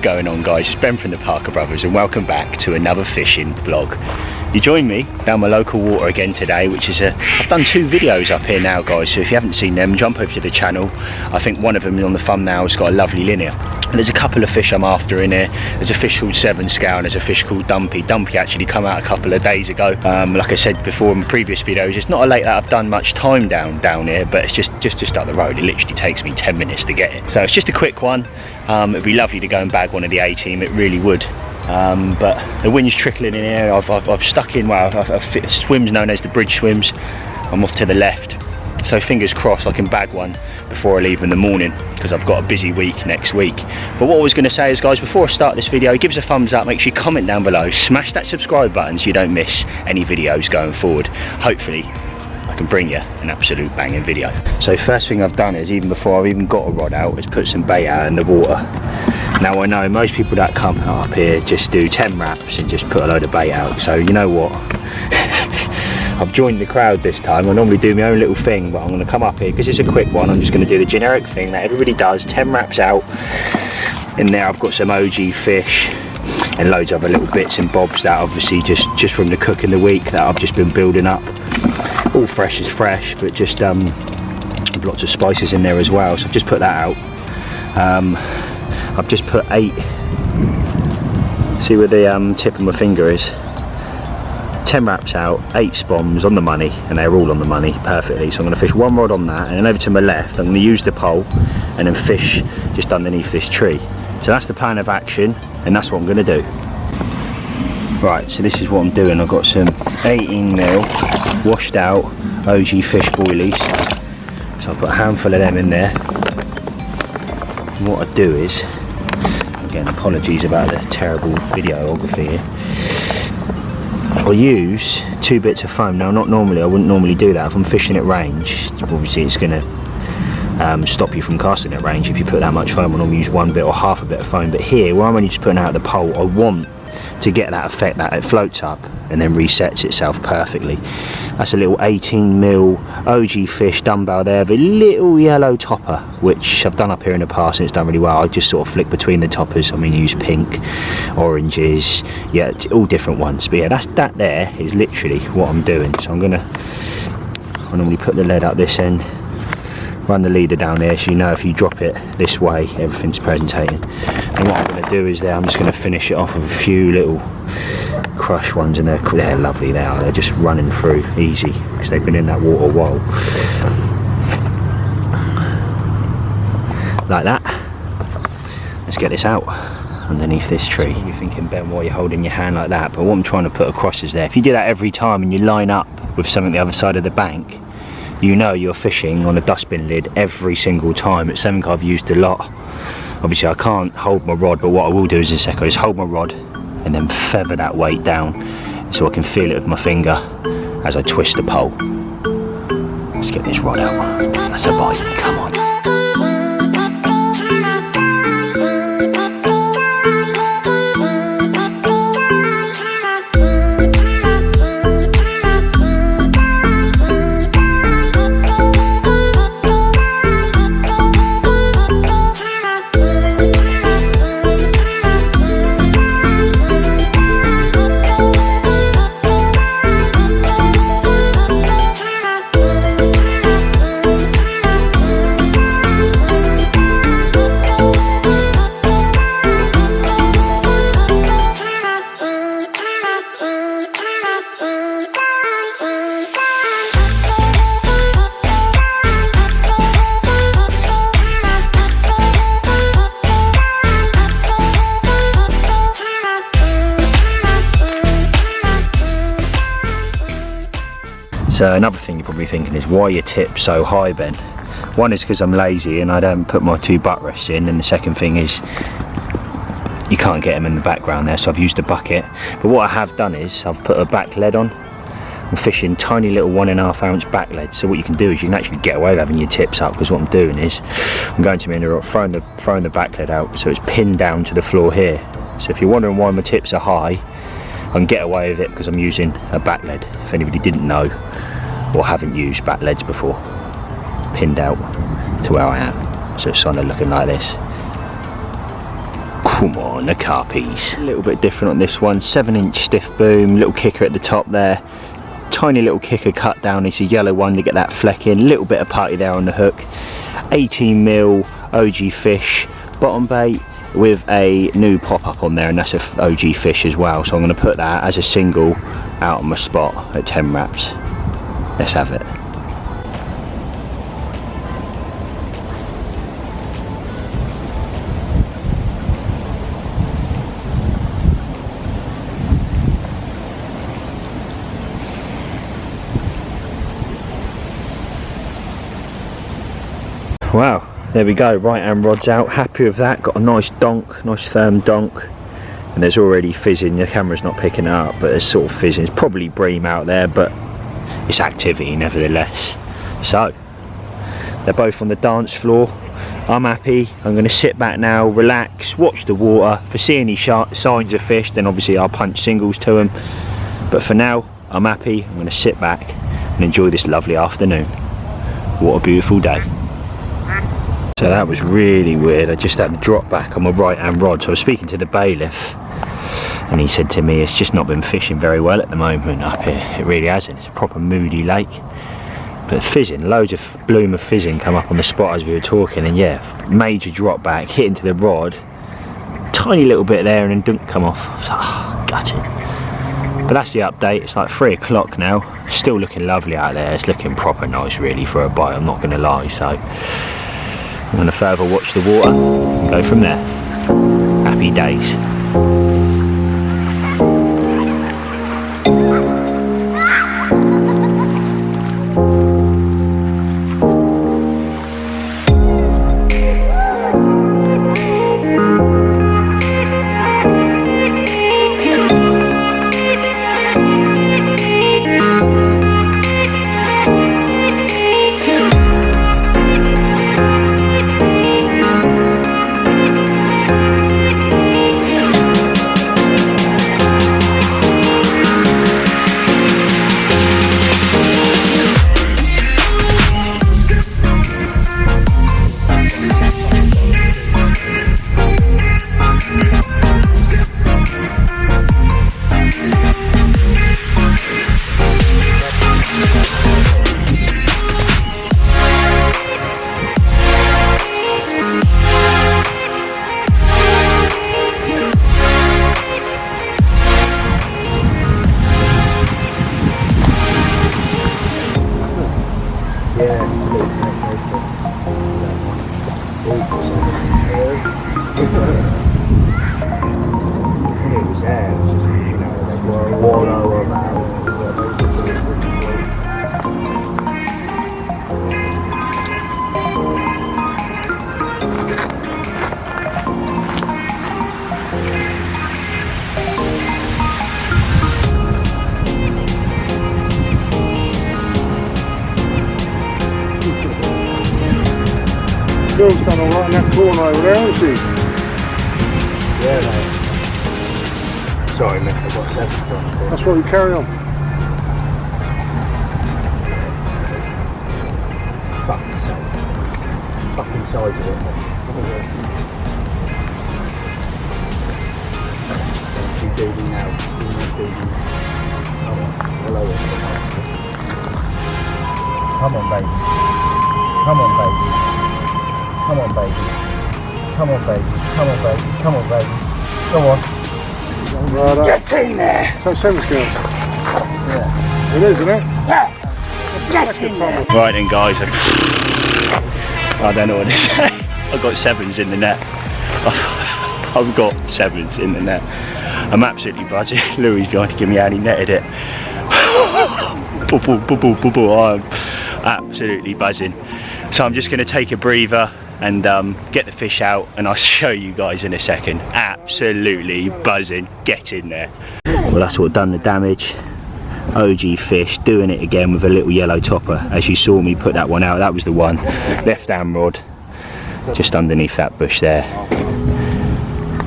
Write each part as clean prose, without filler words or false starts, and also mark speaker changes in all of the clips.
Speaker 1: going on, guys? It's Ben from the Parker Brothers and welcome back to another fishing vlog. You join me down my local water again today, which is I've done 2 videos up here now, guys, so if you haven't seen them, jump over to the channel. I think one of them on the thumbnail has got a lovely linear. And there's a couple of fish I'm after in here. There's a fish called 7Scales and there's a fish called Dumpy. Dumpy actually come out a couple of days ago. Like I said before in previous videos, it's not a lake that I've done much time down here, but it's just up the road. It literally takes me 10 minutes to get it. So it's just a quick one. It'd be lovely to go and bag one of the A team, it really would. But the wind's trickling in here. I've stuck in, well, I've swims known as the bridge swims. I'm off to the left, so fingers crossed I can bag one before I leave in the morning, because I've got a busy week next week. But what I was going to say is, guys, before I start this video, give us a thumbs up, make sure you comment down below, smash that subscribe button so you don't miss any videos going forward. Hopefully I can bring you an absolute banging video. So first thing I've done is, even before I've even got a rod out, is put some bait out in the water. Now I know most people that come up here just do 10 wraps and just put a load of bait out, so you know what, I've joined the crowd this time. I normally do my own little thing, but I'm going to come up here because it's a quick one. I'm just going to do the generic thing that everybody does, 10 wraps out. In there I've got some OG fish and loads of other little bits and bobs that obviously just from the cook in the week that I've just been building up. All fresh is fresh, but just lots of spices in there as well, so I've just put that out. I've just put 8, see where the tip of my finger is, 10 wraps out, 8 spoms on the money, and they're all on the money perfectly. So I'm going to fish one rod on that, and then over to my left I'm going to use the pole and then fish just underneath this tree. So that's the plan of action, and that's what I'm going to do. Right, so this is what I'm doing. I've got some 18mm washed out OG fish boilies, so I'll put a handful of them in there. And what I do is, again, apologies about the terrible videography here, I'll use 2 bits of foam. Now not normally, I wouldn't normally do that. If I'm fishing at range, obviously it's going to stop you from casting at range if you put that much foam on. I'll use 1 bit or half a bit of foam, but here where I'm only just putting out the pole, I want to get that effect that it floats up and then resets itself perfectly. That's a little 18mm OG fish Dumbell there, the little yellow topper, which I've done up here in the past and it's done really well. I just sort of flick between the toppers. I mean, use pink, oranges, yeah, all different ones. But yeah, that there is literally what I'm doing. So I normally put the lead up this end, run the leader down there, so you know if you drop it this way everything's presentating. And what I'm going to do is I'm just going to finish it off with a few little crush ones, and they're lovely. They're just running through easy because they've been in that water a while. Like that. Let's get this out underneath this tree. You're thinking, Ben, why are you holding your hand like that? But what I'm trying to put across is there, if you do that every time and you line up with something the other side of the bank, you know you're fishing on a dustbin lid every single time. It's something I've used a lot. Obviously I can't hold my rod, but what I will do is in a second is hold my rod and then feather that weight down so I can feel it with my finger as I twist the pole. Let's get this rod out. That's a bite, come on. So another thing you're probably thinking is, why are your tips so high, Ben? One is because I'm lazy and I don't put my 2 butt rests in, and the second thing is you can't get them in the background there, so I've used a bucket. But what I have done is I've put a back lead on. I'm fishing tiny little 1.5 ounce back lead, so what you can do is you can actually get away with having your tips up, because what I'm doing is I'm going to me and throwing the back lead out so it's pinned down to the floor here. So if you're wondering why my tips are high, I can get away with it because I'm using a back lead. If anybody didn't know or haven't used back leads before, pinned out to where I am, so it's kind of looking like this. Come on, the carpies. A little bit different on this one. 7-inch stiff boom, little kicker at the top there. Tiny little kicker cut down. It's a yellow one to get that fleck in. Little bit of putty there on the hook. 18mm OG Fish bottom bait with a new pop-up on there, and that's a OG Fish as well. So I'm going to put that as a single out on my spot at 10 wraps. Let's have it. Wow, there we go, right hand rod's out, happy with that. Got a nice donk, nice firm donk, and there's already fizzing. The camera's not picking it up, but there's sort of fizzing. It's probably bream out there, but it's activity nevertheless. So they're both on the dance floor. I'm happy. I'm going to sit back now, relax, watch the water. If I see any signs of fish, then obviously I'll punch singles to them, but for now I'm happy. I'm going to sit back and enjoy this lovely afternoon. What a beautiful day. So that was really weird. I just had to drop back on my right hand rod. So I was speaking to the bailiff and he said to me, it's just not been fishing very well at the moment up here. It really hasn't. It's a proper moody lake, but fizzing, loads of bloom of fizzing come up on the spot as we were talking, and yeah, major drop back, hit into the rod, tiny little bit there, and then dunk come off. I was like, oh, gutted. But that's the update. It's like 3 o'clock now, still looking lovely out there. It's looking proper nice really for a bite, I'm not going to lie. So I'm going to further watch the water and go from there. Happy days.
Speaker 2: Girl's done alright in that corner over there, hasn't she?
Speaker 1: Yeah, mate. Sorry, mate, I've got 7 on.
Speaker 2: That's what we carry on.
Speaker 1: Fucking size of it, mate. Too doody now. Come on, baby. Come on, baby. Come on, baby. Come on, baby. Come on, baby. Come on, baby. Go on.
Speaker 2: Right,
Speaker 1: get in there.
Speaker 2: So 7Scales.
Speaker 1: Yeah.
Speaker 2: It is, isn't it?
Speaker 1: Yeah. Get in there. Right then, guys. I don't know what to say. I've got 7s in the net. I've got 7s in the net. I'm absolutely buzzing. Louis behind to give me out. He netted it. I'm absolutely buzzing. So I'm just going to take a breather and get the fish out, and I'll show you guys in a second. Absolutely buzzing. Get in there. Well, that's what done the damage. OG Fish doing it again with a little yellow topper. As you saw me put that one out, that was the one. Left hand rod just underneath that bush there.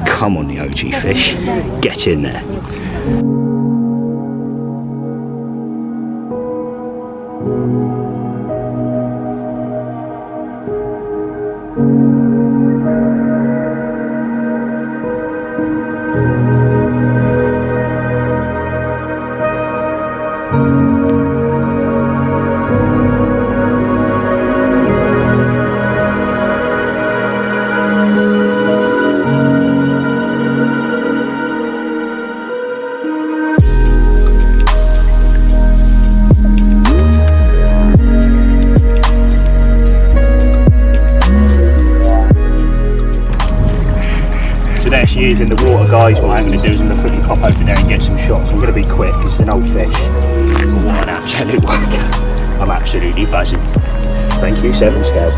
Speaker 1: Come on, the OG Fish. Get in there. she is in the water, guys, what I'm going to do is I'm going to quickly pop over there and get some shots. I'm going to be quick because it's an old fish. But what an absolute wonder. I'm absolutely buzzing. Thank you, 7Scales.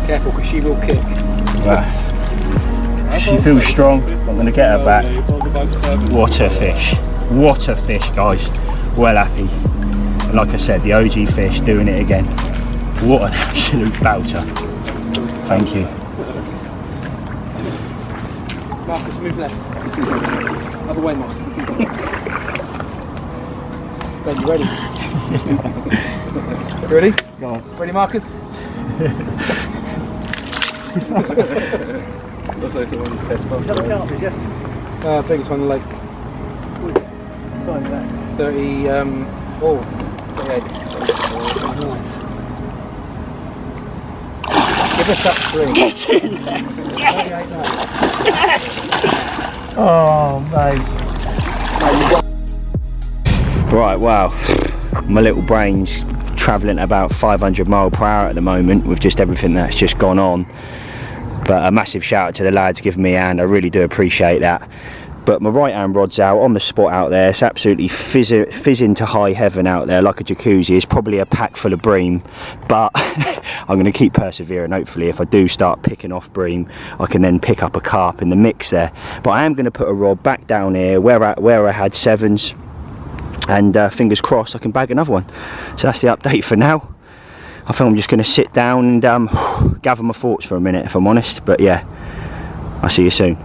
Speaker 3: Careful, because she will kick.
Speaker 1: Wow. She feels strong. I'm going to get her back. What a fish. What a fish, guys. Well happy. And like I said, the OG fish doing it again. What an absolute belter. Thank you.
Speaker 3: Marcus, move left. Other way, Marcus. Ben, you ready? You ready?
Speaker 1: Go on.
Speaker 3: Ready, Marcus?
Speaker 2: Looks like the one you catch on.
Speaker 3: Biggest one in the lake. 30, 38. Give us that string.
Speaker 1: Get in there. Yes. Oh, mate. Right, wow. My little brain's travelling at about 500 miles per hour at the moment with just everything that's just gone on. But a massive shout out to the lads giving me a hand. I really do appreciate that. But my right hand rod's out on the spot out there. It's absolutely fizzing to high heaven out there like a jacuzzi. It's probably a pack full of bream, but I'm going to keep persevering. Hopefully if I do start picking off bream, I can then pick up a carp in the mix there. But I am going to put a rod back down here where I had sevens, and fingers crossed I can bag another one. So that's the update for now. I think I'm just going to sit down and gather my thoughts for a minute, if I'm honest. But yeah, I'll see you soon.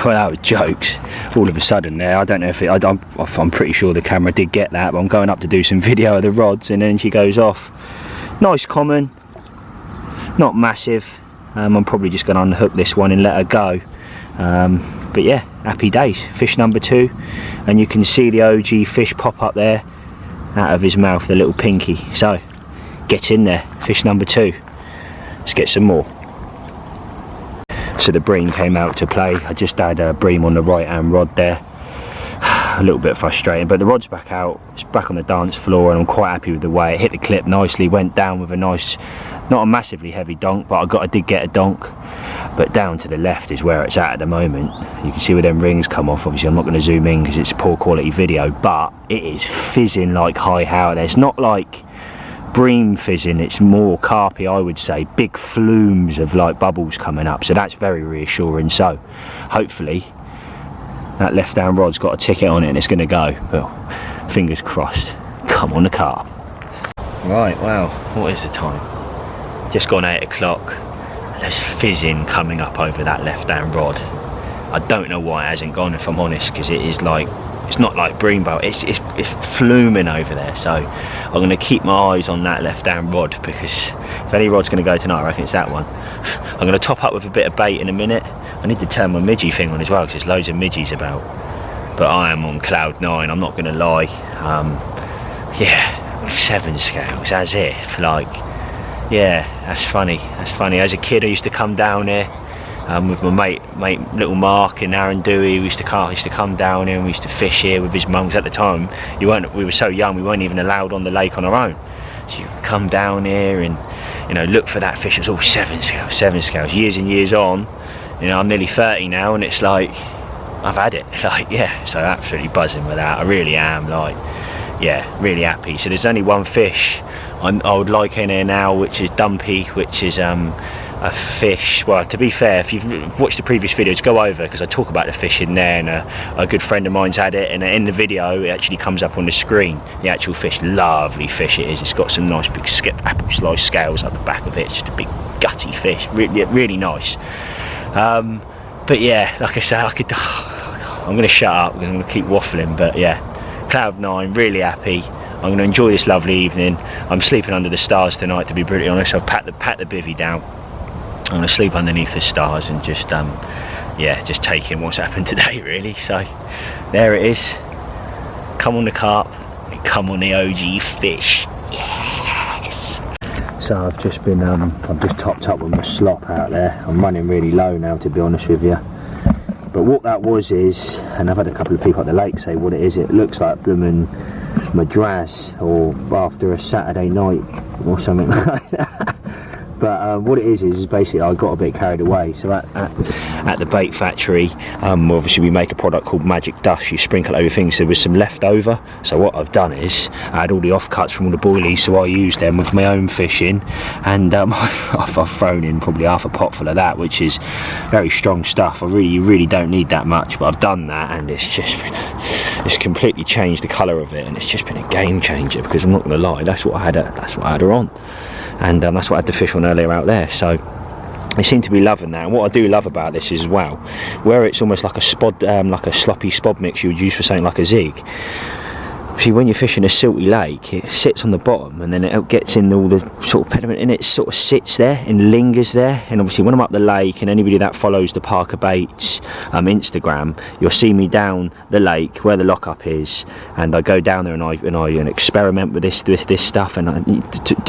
Speaker 1: Well, that was jokes. All of a sudden there, I don't know if I'm pretty sure the camera did get that, but I'm going up to do some video of the rods and then she goes off. Nice common, not massive. I'm probably just going to unhook this one and let her go. But yeah, happy days. Fish number 2, and you can see the OG fish pop up there out of his mouth, the little pinky. So get in there, fish number 2. Let's get some more. So the bream came out to play. I just had a bream on the right hand rod there. A little bit frustrating, but the rod's back out. It's back on the dance floor and I'm quite happy with the way it hit the clip nicely. Went down with a nice, not a massively heavy donk, but I did get a donk. But down to the left is where it's at the moment. You can see where them rings come off. Obviously I'm not going to zoom in because it's poor quality video, but it is fizzing like high how. It's not like bream fizzing, it's more carpy, I would say. Big flumes of like bubbles coming up, so that's very reassuring. So hopefully that left hand rod's got a ticket on it and it's going to go. Well, fingers crossed. Come on the carp. Right, wow, what is the time? Just gone 8 o'clock. There's fizzing coming up over that left hand rod. I don't know why it hasn't gone, if I'm honest, because it is like, it's not like bream boat, it's fluming over there. So I'm going to keep my eyes on that left hand rod, because if any rod's going to go tonight, I reckon it's that one. I'm going to top up with a bit of bait in a minute. I need to turn my midgie thing on as well, because there's loads of midgies about. But I am on cloud 9, I'm not going to lie. Yeah, 7Scales, as if, like, yeah, that's funny. As a kid I used to come down here with my mate little Mark and Aaron Dewey. We used to come down here and we used to fish here with his mums. At the time we were so young, we weren't even allowed on the lake on our own, so you come down here and, you know, look for that fish. It was all 7Scales. Years and years on, you know, I'm nearly 30 now and it's like I've had it, like, yeah. So absolutely buzzing with that. I really am, like, yeah, really happy. So there's only one fish I would like in here now, which is Dumpy, which is a fish. Well, to be fair, if you've watched the previous videos, go over, because I talk about the fish in there, and a good friend of mine's had it, and in the video it actually comes up on the screen, the actual fish. Lovely fish it is. It's got some nice big apple slice scales at the back of it. It's just a big gutty fish, really nice. But yeah, like I said, I'm going to shut up, I'm going to keep waffling, but yeah, cloud 9, really happy. I'm going to enjoy this lovely evening. I'm sleeping under the stars tonight, to be brutally honest. I've pat the bivvy down. I'm going to sleep underneath the stars and just yeah, just take in what's happened today, really. So there it is. Come on the carp and come on the OG fish. Yes. So I've just been, I've just topped up with my slop out there. I'm running really low now, to be honest with you. But what that was is, and I've had a couple of people at the lake say what it is, it looks like blooming madras, or after a Saturday night or something like that. But what it is basically I got a bit carried away. So at the bait factory, obviously we make a product called Magic Dust. You sprinkle over things. There was some left over, so what I've done is I had all the offcuts from all the boilies, so I used them with my own fishing, and I've thrown in probably half a pot full of that, which is very strong stuff. You really don't need that much, but I've done that, and it's just been, it's completely changed the colour of it, and it's just been a game changer, because I'm not going to lie, that's what I had her on. And that's what I had the fish on earlier out there, so they seem to be loving that. And what I do love about this is, as well, where it's almost like a spod, like a sloppy spod mix you would use for something like a zig. See, when you're fishing a silty lake, it sits on the bottom, and then it gets in all the sort of pediment, and it sort of sits there and lingers there. And obviously when I'm up the lake, and anybody that follows the ParkerBaits Instagram, you'll see me down the lake where the lockup is, and I go down there and I experiment with this stuff, and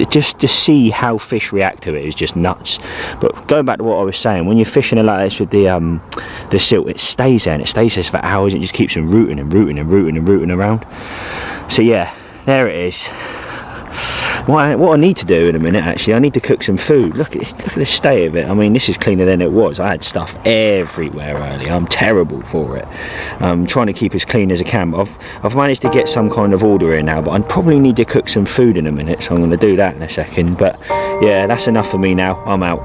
Speaker 1: just to see how fish react to it is just nuts. But going back to what I was saying, when you're fishing it like this with the silt, it stays there, and it stays there for hours, and it just keeps them rooting around. So yeah, there it is. What I need to do in a minute, actually, I need to cook some food. Look at the state of it. I mean, this is cleaner than it was. I had stuff everywhere earlier. I'm terrible for it. I'm trying to keep as clean as I can. But I've managed to get some kind of order in now, but I probably need to cook some food in a minute, so I'm going to do that in a second. But yeah, that's enough for me now. I'm out.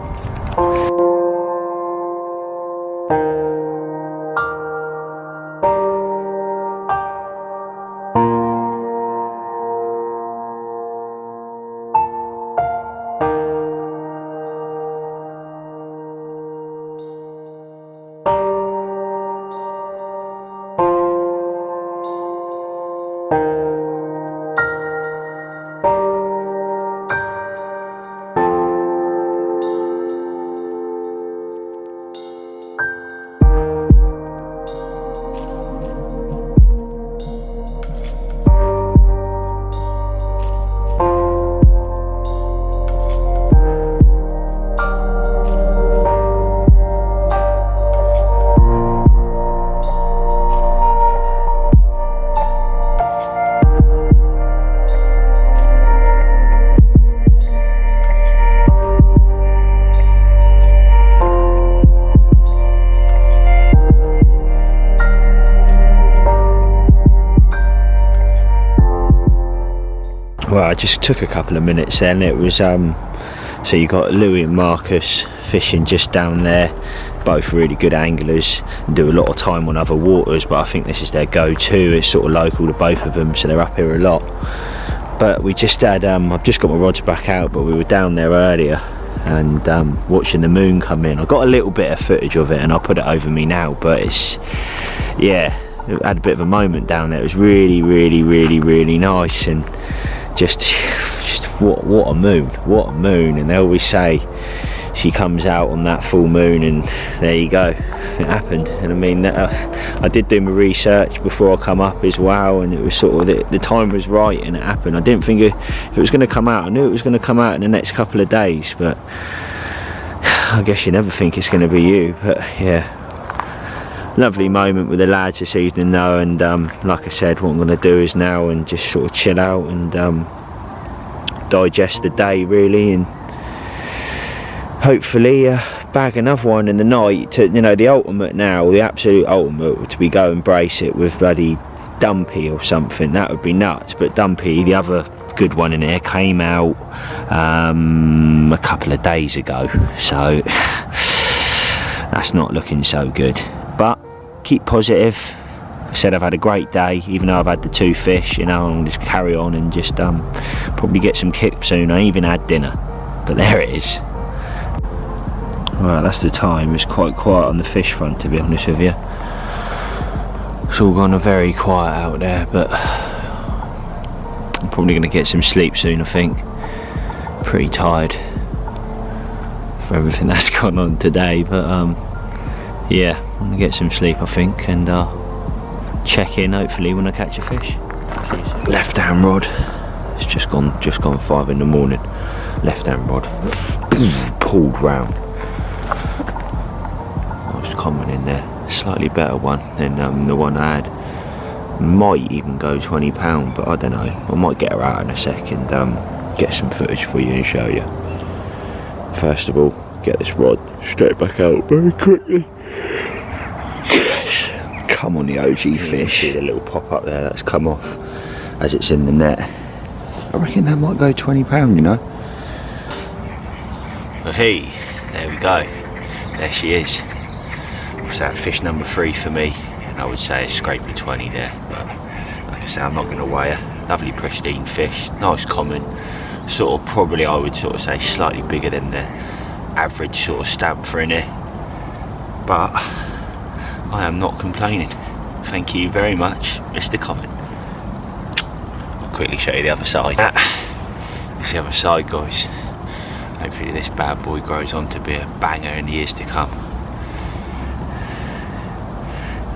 Speaker 1: Well, I just took a couple of minutes then. It was so you got Louis and Marcus fishing just down there, both really good anglers and do a lot of time on other waters, but I think this is their go-to. It's sort of local to both of them, so they're up here a lot. But we just had I've just got my rods back out, but we were down there earlier and watching the moon come in. I got a little bit of footage of it and I'll put it over me now, but it's, yeah, it had a bit of a moment down there. It was really nice, and just what a moon. And they always say she comes out on that full moon, and there you go, it happened. And I mean, I did do my research before I come up as well, and it was sort of the time was right and it happened. I didn't think if it was going to come out. I knew it was going to come out in the next couple of days, but I guess you never think it's going to be you. But yeah, lovely moment with the lads this evening though, and like I said, what I'm going to do is now and just sort of chill out and digest the day really, and hopefully bag another one in the night to, you know, the ultimate now, the absolute ultimate, to be go and brace it with bloody Dumpy or something. That would be nuts. But Dumpy, the other good one in here, came out a couple of days ago, so that's not looking so good. But keep positive. I said I've had a great day, even though I've had the 2 fish, you know, and just carry on and just probably get some kick soon. I even had dinner, but there it is. Well, that's the time. It's quite quiet on the fish front, to be honest with you. It's all gone very quiet out there, but I'm probably going to get some sleep soon, I think. Pretty tired for everything that's gone on today, but yeah, I'm going to get some sleep, I think, and check in hopefully when I catch a fish. Left hand rod, it's just gone 5 in the morning. left hand rod, pulled round. Nice common in there, slightly better one than the one I had. Might even go £20, but I don't know. I might get her out in a second, get some footage for you and show you. First of all, get this rod straight back out very quickly. Yes. Come on, the OG fish. See the little pop up there that's come off as it's in the net. I reckon that might go £20, you know. Well, hey, there we go. There she is. So that fish number 3 for me. I would say it's scraped the 20 there, but like I say, I'm not going to weigh her. Lovely pristine fish, nice common, sort of probably I would sort of say slightly bigger than the average sort of stamp for in here, but I am not complaining. Thank you very much, Mr. Comment. I'll quickly show you the other side. It's the other side, guys. Hopefully this bad boy grows on to be a banger in the years to come.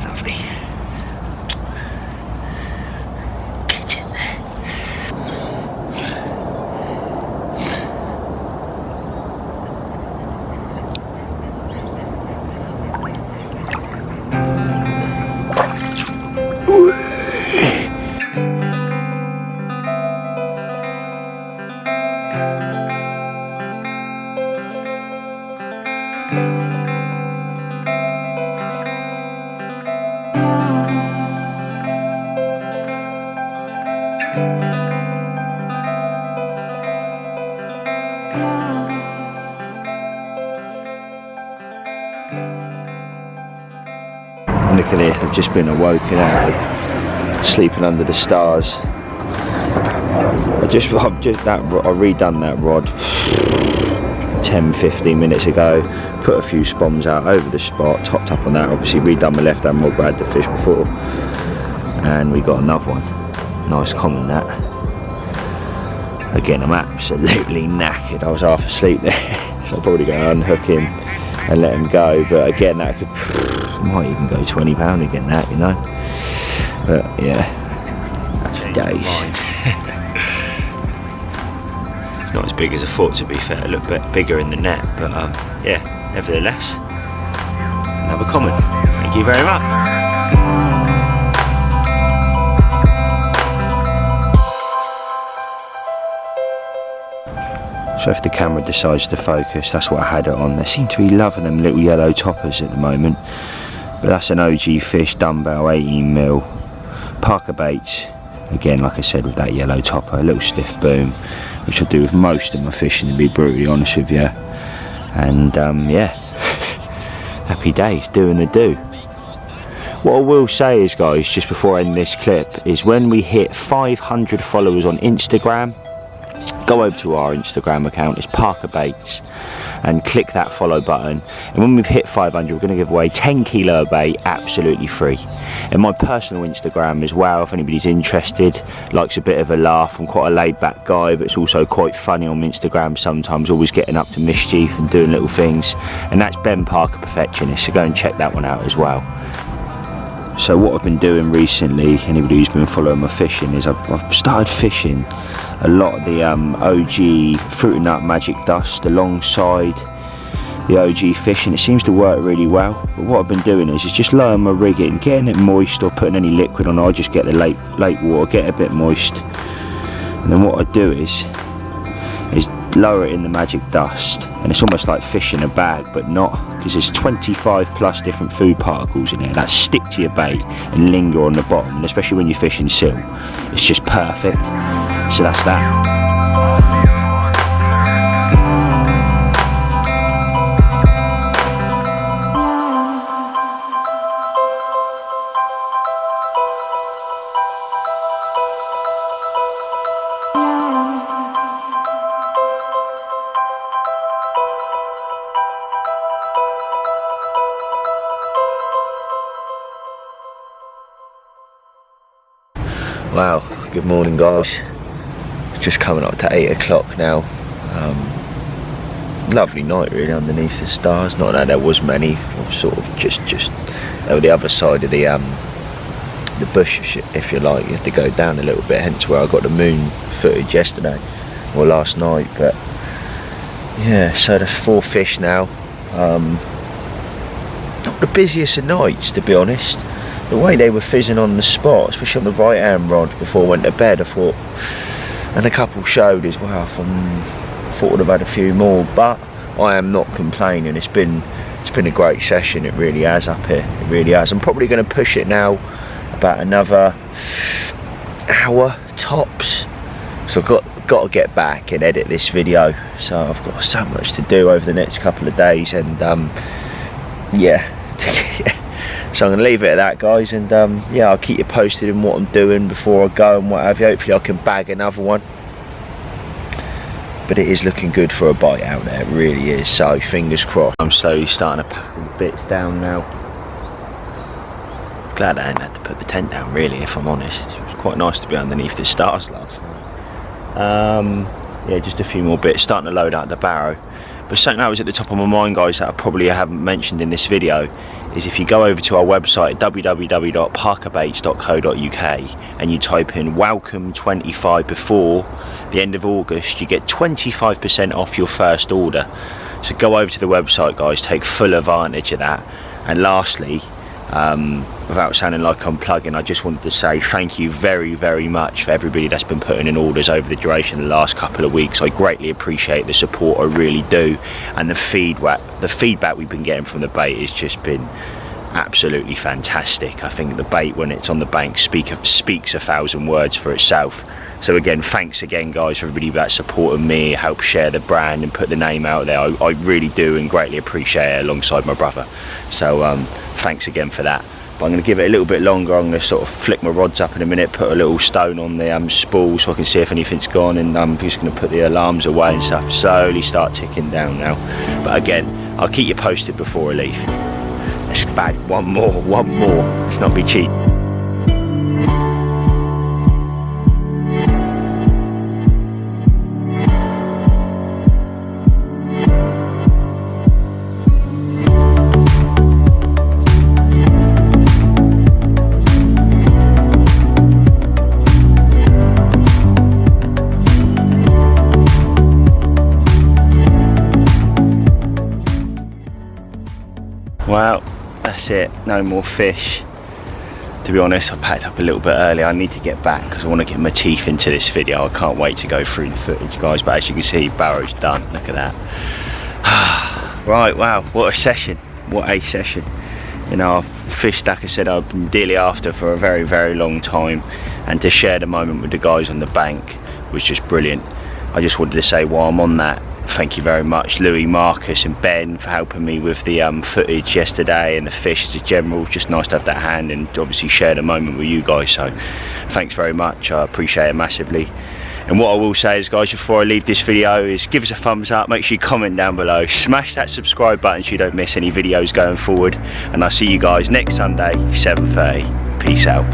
Speaker 1: Lovely. Get in there. Look at this, I've just been awoken out of sleeping under the stars. I redone that rod 10-15 minutes ago, put a few spoms out over the spot, topped up on that, obviously redone my left hand rod where I had the fish before, and we got another one. Nice common that. Again, I'm absolutely knackered, I was half asleep there, so I'll probably go unhook him and let him go, but again that could might even go £20 again, that, you know. But yeah, happy days. It's not as big as I thought, to be fair. It looked a bit bigger in the net, but yeah, nevertheless, another comment. Thank you very much. So if the camera decides to focus, that's what I had it on. They seem to be loving them little yellow toppers at the moment. But that's an OG Fish Dumbell 18mm ParkerBaits. Again, like I said, with that yellow topper, a little stiff boom, which I do with most of my fishing, to be brutally honest with you. And yeah, happy days, doing the do. What I will say is, guys, just before I end this clip, is when we hit 500 followers on Instagram, go over to our Instagram account, it's ParkerBaits, and click that follow button. And when we've hit 500, we're going to give away 10 kilo of bait absolutely free. And my personal Instagram as well, if anybody's interested, likes a bit of a laugh. I'm quite a laid back guy, but it's also quite funny on Instagram sometimes, always getting up to mischief and doing little things. And that's Ben Parker Perfectionist, so go and check that one out as well. So what I've been doing recently, anybody who's been following my fishing, is I've started fishing a lot of the OG Fruit and Nut Magic Dust alongside the OG fish, and it seems to work really well. But what I've been doing is just lowering my rig in, getting it moist, or putting any liquid on. I just get the lake water, get it a bit moist, and then what I do is lower it in the Magic Dust, and it's almost like fish in a bag, but not, because there's 25+ different food particles in there that stick to your bait and linger on the bottom, and especially when you're fishing sil, it's just perfect. So that's that. Wow, good morning, guys. Just coming up to 8 o'clock now. Lovely night really underneath the stars. Not that there was many, sort of just over the other side of the bush, if you like. You have to go down a little bit, hence where I got the moon footage yesterday or last night. But Yeah, so that's 4 fish now. Not the busiest of nights, to be honest. The way they were fizzing on the spot, especially on the right hand rod before I went to bed, I thought, and a couple showed as well. I thought I'd have had a few more, but I am not complaining. It's been a great session. It really has up here. It really has. I'm probably going to push it now about another hour tops. So I've got to get back and edit this video. So I've got so much to do over the next couple of days, and yeah. So I'm going to leave it at that, guys, and yeah, I'll keep you posted in what I'm doing before I go and what have you. Hopefully I can bag another one, but it is looking good for a bite out there, it really is, so fingers crossed. I'm slowly starting to pack the bits down now. Glad I hadn't had to put the tent down, really, if I'm honest. It was quite nice to be underneath the stars last night. Yeah, just a few more bits, starting to load out the barrow. But something that was at the top of my mind, guys, that I probably haven't mentioned in this video, is if you go over to our website www.ParkerBaits.co.uk and you type in welcome 25 before the end of August, you get 25% off your first order. So go over to the website, guys, take full advantage of that. And lastly, without sounding like I'm plugging, I just wanted to say thank you very, very much for everybody that's been putting in orders over the duration of the last couple of weeks. I greatly appreciate the support, I really do, and the feedback we've been getting from the bait has just been absolutely fantastic. I think the bait, when it's on the bank, speaks 1,000 words for itself. So again, thanks again, guys, for everybody that's supported me, helped share the brand and put the name out there. I really do and greatly appreciate it, alongside my brother. So thanks again for that. But I'm going to give it a little bit longer. I'm going to sort of flick my rods up in a minute, put a little stone on the spool so I can see if anything's gone, and I'm just going to put the alarms away and stuff. Slowly start ticking down now. But again, I'll keep you posted before I leave. Let's bag one more. Let's not be cheap. Well, that's it, no more fish. To be honest, I packed up a little bit early. I need to get back because I want to get my teeth into this video. I can't wait to go through the footage, guys, but as you can see, barrow's done. Look at that. Right, wow, what a session. What a session. You know, I've fished, like I said, I've been dearly after for a very, very long time, and to share the moment with the guys on the bank was just brilliant. I just wanted to say while I'm on that, thank you very much, Louis, Marcus and Ben, for helping me with the footage yesterday and the fish as a general. Just nice to have that hand and obviously share the moment with you guys, so thanks very much, I appreciate it massively. And what I will say is, guys, before I leave this video, is give us a thumbs up, make sure you comment down below, smash that subscribe button so you don't miss any videos going forward, and I'll see you guys next Sunday, 7:30. Peace out.